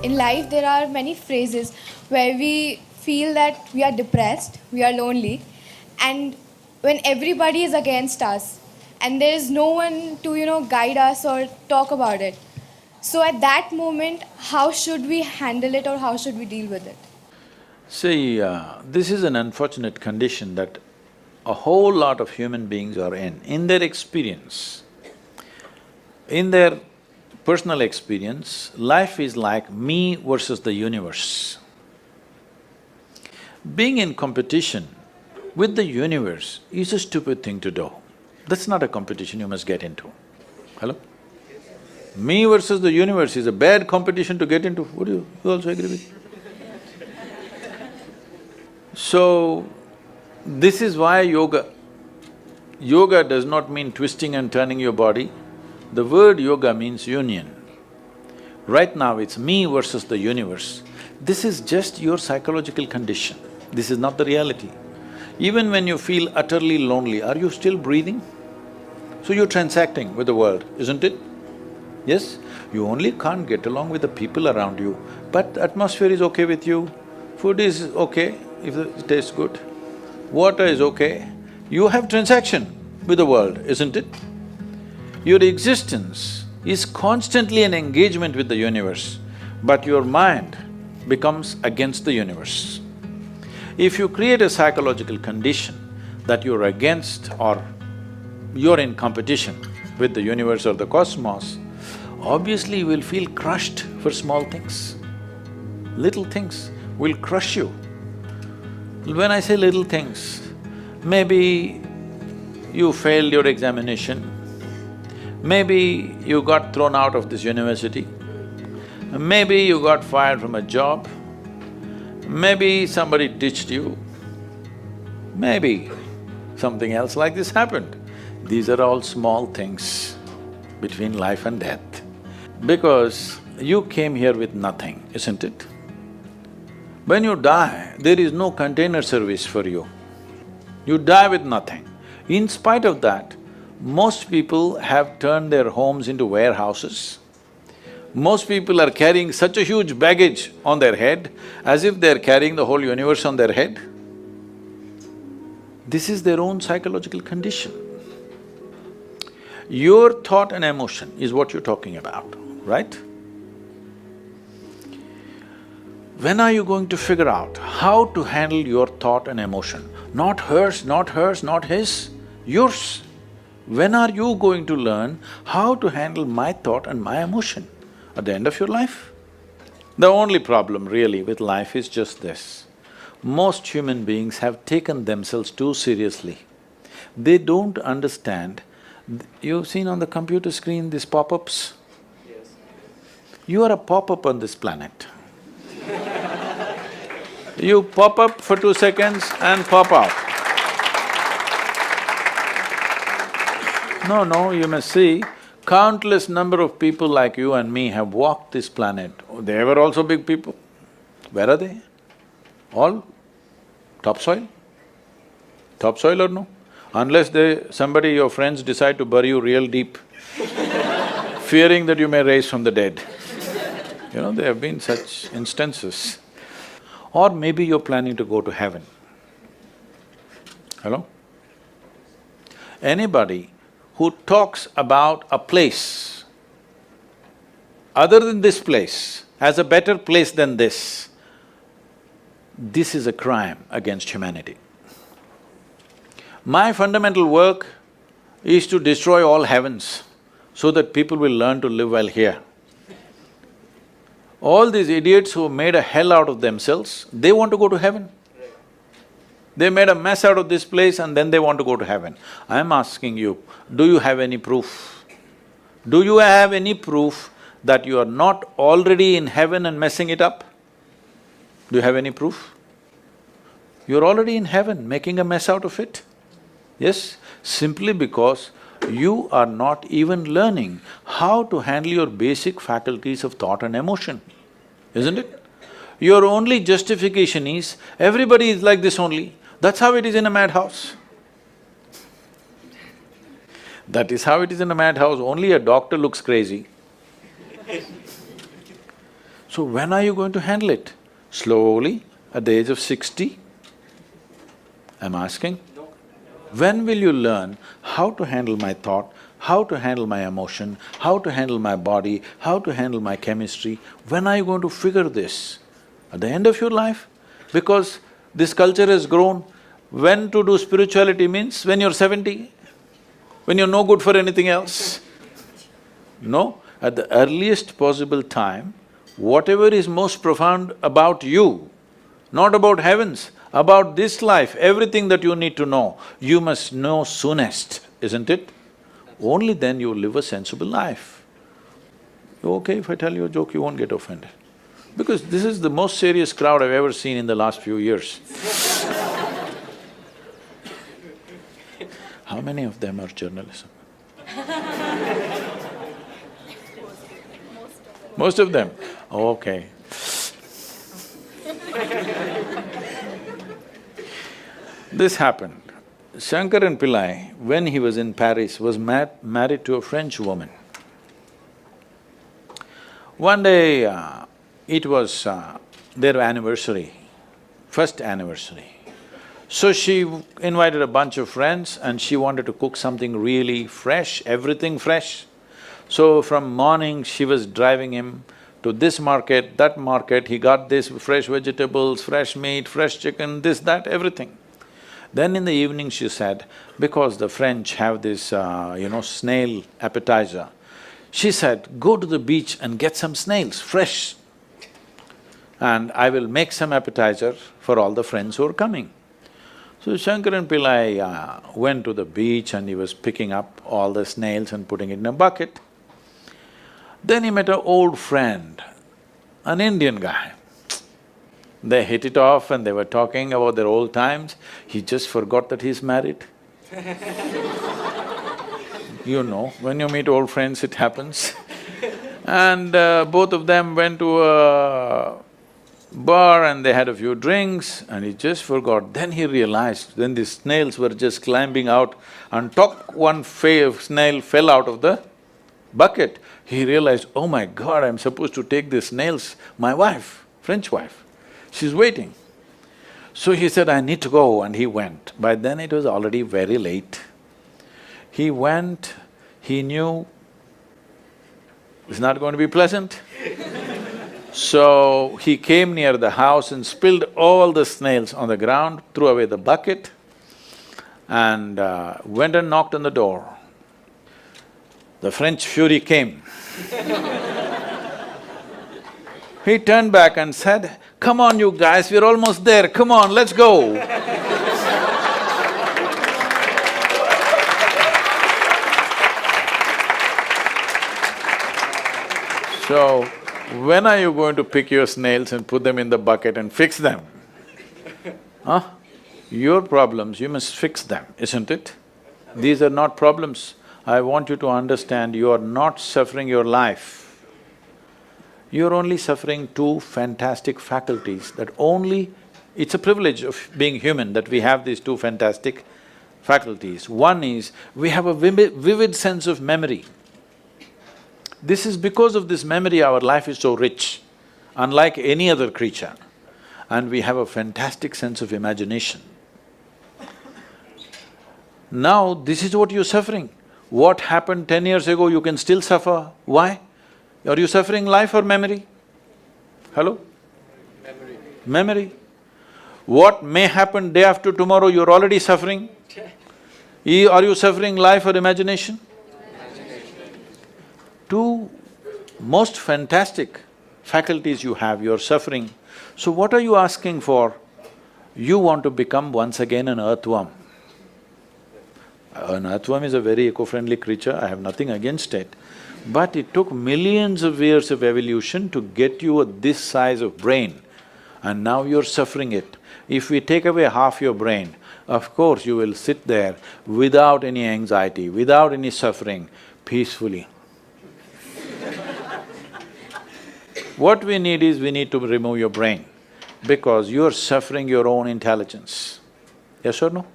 In life, there are many phrases where we feel that we are depressed, we are lonely, and when everybody is against us, and there is no one to, guide us or talk about it. So, at that moment, how should we handle it or how should we deal with it? See, this is an unfortunate condition that a whole lot of human beings are in their experience. In their personal experience, life is like me versus the universe. Being in competition with the universe is a stupid thing to do. That's not a competition you must get into. Hello? Me versus the universe is a bad competition to get into. Would you also agree with? So, this is why yoga does not mean twisting and turning your body. The word yoga means union. Right now it's me versus the universe. This is just your psychological condition. This is not the reality. Even when you feel utterly lonely, are you still breathing? So you're transacting with the world, isn't it? Yes? You only can't get along with the people around you, but the atmosphere is okay with you, food is okay if it tastes good, water is okay. You have transaction with the world, isn't it? Your existence is constantly an engagement with the universe, but your mind becomes against the universe. If you create a psychological condition that you're against or you're in competition with the universe or the cosmos, obviously you will feel crushed for small things. Little things will crush you. When I say little things, maybe you failed your examination, maybe you got thrown out of this university, maybe you got fired from a job, maybe somebody ditched you, maybe something else like this happened. These are all small things between life and death. Because you came here with nothing, isn't it? When you die, there is no container service for you. You die with nothing. In spite of that, most people have turned their homes into warehouses. Most people are carrying such a huge baggage on their head, as if they're carrying the whole universe on their head. This is their own psychological condition. Your thought and emotion is what you're talking about, right? When are you going to figure out how to handle your thought and emotion? Not hers, not hers, not his, yours. When are you going to learn how to handle my thought and my emotion? At the end of your life? The only problem really with life is just this. Most human beings have taken themselves too seriously. They don't understand. You've seen on the computer screen these pop-ups? Yes. You are a pop-up on this planet. You pop up for 2 seconds and pop out. No, you must see, countless number of people like you and me have walked this planet. They were also big people. Where are they? All topsoil? Topsoil or no? Unless somebody, your friends decide to bury you real deep, fearing that you may rise from the dead. You know, there have been such instances. Or maybe you're planning to go to heaven. Hello? Anybody who talks about a place other than this place as a better place than this is a crime against humanity. My fundamental work is to destroy all heavens so that people will learn to live well here. All these idiots who made a hell out of themselves, they want to go to heaven. They made a mess out of this place and then they want to go to heaven. I'm asking you, do you have any proof? Do you have any proof that you are not already in heaven and messing it up? Do you have any proof? You're already in heaven, making a mess out of it. Yes, simply because you are not even learning how to handle your basic faculties of thought and emotion, isn't it? Your only justification is, everybody is like this only, that's how it is in a madhouse. That is how it is in a madhouse, only a doctor looks crazy. So when are you going to handle it? Slowly, at the age of 60? I'm asking. When will you learn how to handle my thought, how to handle my emotion, how to handle my body, how to handle my chemistry? When are you going to figure this? At the end of your life? Because this culture has grown. When to do spirituality means when you're 70, when you're no good for anything else. No, at the earliest possible time, whatever is most profound about you, not about heavens, about this life, everything that you need to know, you must know soonest, isn't it? Only then you live a sensible life. Okay, if I tell you a joke, you won't get offended. Because this is the most serious crowd I've ever seen in the last few years. How many of them are journalism? Most of them? Okay. This happened. Shankaran Pillai, when he was in Paris, was married to a French woman. One day, it was their anniversary, first anniversary. So she invited a bunch of friends and she wanted to cook something really fresh, everything fresh. So from morning, she was driving him to this market, that market, he got this fresh vegetables, fresh meat, fresh chicken, this, that, everything. Then in the evening she said, because the French have this, snail appetizer, she said, go to the beach and get some snails, fresh, and I will make some appetizer for all the friends who are coming. So Shankaran Pillai went to the beach and he was picking up all the snails and putting it in a bucket. Then he met an old friend, an Indian guy. They hit it off and they were talking about their old times. He just forgot that he's married. You know, when you meet old friends, it happens. And both of them went to a bar and they had a few drinks and he just forgot. Then he realized, then the snails were just climbing out and one snail fell out of the bucket. He realized, oh my God, I'm supposed to take these snails, my wife, French wife, she's waiting. So he said, I need to go, and he went. By then it was already very late. He went, he knew it's not going to be pleasant. So he came near the house and spilled all the snails on the ground, threw away the bucket and went and knocked on the door. The French fury came. He turned back and said, come on you guys, we're almost there, come on, let's go. So, when are you going to pick your snails and put them in the bucket and fix them? Huh? Your problems, you must fix them, isn't it? These are not problems. I want you to understand, you are not suffering your life. You're only suffering two fantastic faculties that only… It's a privilege of being human that we have these two fantastic faculties. One is, we have a vivid sense of memory. This is because of this memory our life is so rich, unlike any other creature. And we have a fantastic sense of imagination. Now, this is what you're suffering. What happened 10 years ago, you can still suffer. Why? Are you suffering life or memory? Hello? Memory. Memory. What may happen day after tomorrow, you're already suffering. Are you suffering life or imagination? Two most fantastic faculties you have, you're suffering. So what are you asking for? You want to become once again an earthworm. An earthworm is a very eco-friendly creature, I have nothing against it. But it took millions of years of evolution to get you this size of brain, and now you're suffering it. If we take away half your brain, of course you will sit there without any anxiety, without any suffering, peacefully. What we need is, we need to remove your brain, because you're suffering your own intelligence. Yes or no?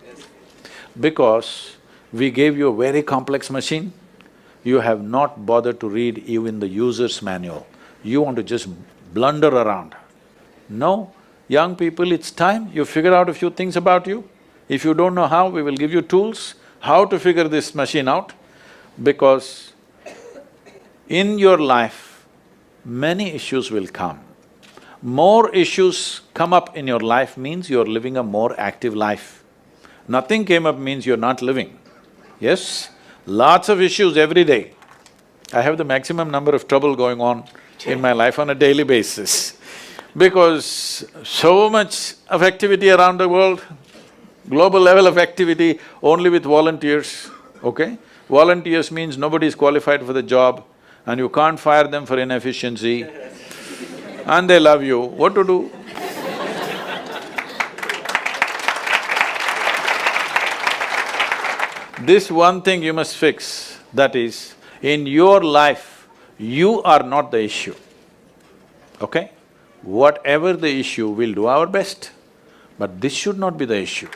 Yes. Because we gave you a very complex machine, you have not bothered to read even the user's manual. You want to just blunder around. No, young people, it's time you figure out a few things about you. If you don't know how, we will give you tools, how to figure this machine out, because in your life, many issues will come. More issues come up in your life means you're living a more active life. Nothing came up means you're not living. Yes, lots of issues every day. I have the maximum number of trouble going on in my life on a daily basis because so much of activity around the world, global level of activity only with volunteers, okay? Volunteers means nobody is qualified for the job and you can't fire them for inefficiency and they love you, what to do? This one thing you must fix, that is, in your life, you are not the issue, okay? Whatever the issue, we'll do our best, but this should not be the issue.